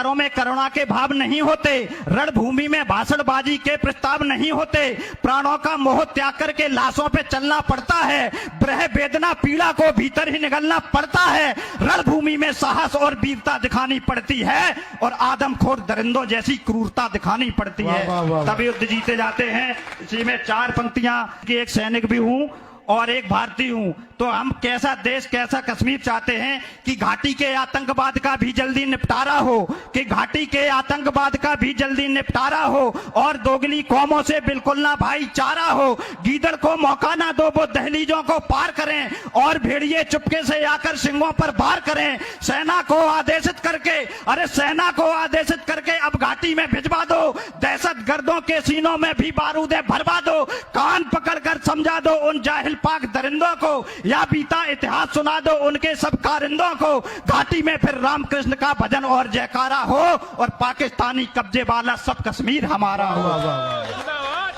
में करुणा के भाव नहीं होते, रणभूमि में भाषणबाजी के प्रस्ताव नहीं होते, प्राणों का मोह त्याग करके लाशों पे चलना पड़ता है, ब्रह वेदना पीड़ा को भीतर ही निगलना पड़ता है, रणभूमि में साहस और वीरता दिखानी पड़ती है और आदमखोर दरिंदों जैसी क्रूरता दिखानी पड़ती है, तब युद्ध जीते जाते हैं। इसी में 4 पंक्तियां कि एक सैनिक भी हूं और एक भारतीय हूं, तो हम कैसा देश कैसा कश्मीर चाहते हैं कि घाटी के आतंकवाद का भी जल्दी निपटारा हो, कि घाटी के आतंकवाद का भी जल्दी निपटारा हो और दोगली कौमों से बिल्कुल ना भाईचारा हो, गीदड़ को मौका ना दो वो दहलीजों को पार करें और भेड़िए चुपके से आकर सिंगों पर वार करें, सेना को आदेशित करके, अरे सेना को आदेशित करके अब घाटी में भिजवा दो, दहशत गर्दों के सीनों में भी बारूदे भरवा दो, कान पकड़कर समझा दो उन जाहिल पाक दरिंदों को, या बीता इतिहास सुना दो उनके सब कारिंदों को, घाटी में फिर रामकृष्ण का भजन और जयकारा हो और पाकिस्तानी कब्जे वाला सब कश्मीर हमारा हो।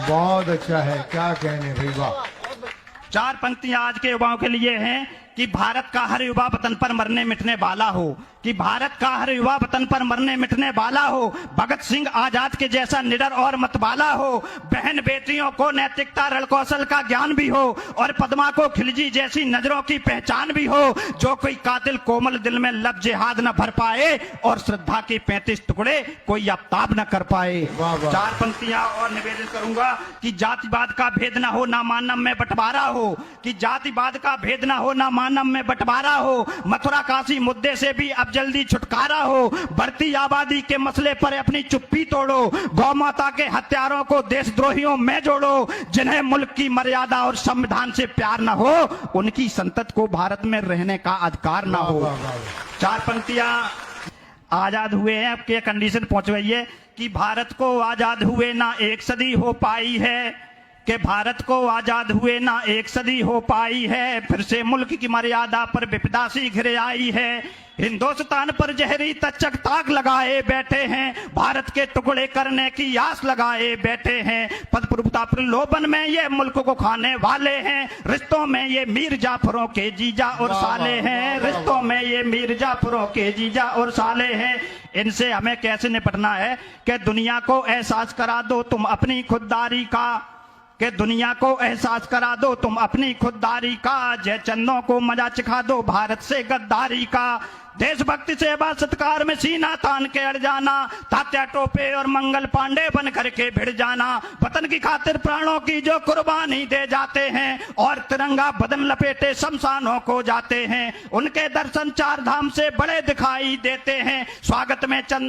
बहुत अच्छा है, क्या कहने भाई, वाह। 4 पंक्तियां आज के युवाओं के लिए हैं कि भारत का हर युवा वतन पर मरने मिटने वाला हो, कि भारत का हर युवा वतन पर मरने मिटने वाला हो, भगत सिंह आजाद के जैसा निडर और मतवाला हो, बहन बेटियों को नैतिकता रण कौशल का ज्ञान भी हो और पद्मा को खिलजी जैसी नजरों की पहचान भी हो, जो कोई कातिल कोमल दिल में लब जिहाद न भर पाए और श्रद्धा के 35 टुकड़े कोई आफ्ताब न कर पाए। 4 पंक्तियां और निवेदन करूंगा कि जातिवाद का भेद न हो ना मानव में बंटवारा हो, कि जातिवाद का भेद न हो ना मानव में बंटवारा हो, मथुरा काशी मुद्दे से भी अब जल्दी छुटकारा हो, बढ़ती आबादी के मसले पर अपनी चुप्पी तोड़ो, गौ माता के हत्यारों को देशद्रोहियों में जोड़ो, जिन्हें मुल्क की मर्यादा और संविधान से प्यार न हो उनकी संतत को भारत में रहने का अधिकार न हो। 4 पंक्तियां आजाद हुए हैं, अब के कंडीशन पहुंचवाइए कि भारत को आजाद हुए ना 1 सदी हो पाई है, कि भारत को आजाद हुए ना 1 सदी हो पाई है, फिर से मुल्क की मर्यादा पर विपदा सी घिर आई है, हिंदुस्तान पर जहरी तचक ताक लगाए बैठे हैं, भारत के टुकड़े करने की आस लगाए बैठे हैं, पद प्रभुता प्रलोभन में ये मुल्क को खाने वाले हैं, रिश्तों में ये मीर जाफरों के जीजा और साले हैं, रिश्तों में ये मीर जाफरों के जीजा और साले हैं। इनसे हमें कैसे निपटना है कि दुनिया को एहसास करा दो तुम अपनी खुददारी का, कि दुनिया को एहसास करा दो तुम अपनी खुददारी का, जय चंदों को मजा चिखा दो भारत से गद्दारी का, देशभक्ति सेवा सत्कार में सीना तान के अड़ जाना, तात्या टोपे और मंगल पांडे बन करके भिड़ जाना, वतन की खातिर प्राणों की जो कुर्बानी दे जाते हैं और तिरंगा बदन लपेटे शमशानों को जाते हैं, उनके दर्शन 4 धाम से बड़े दिखाई देते हैं, स्वागत में चंद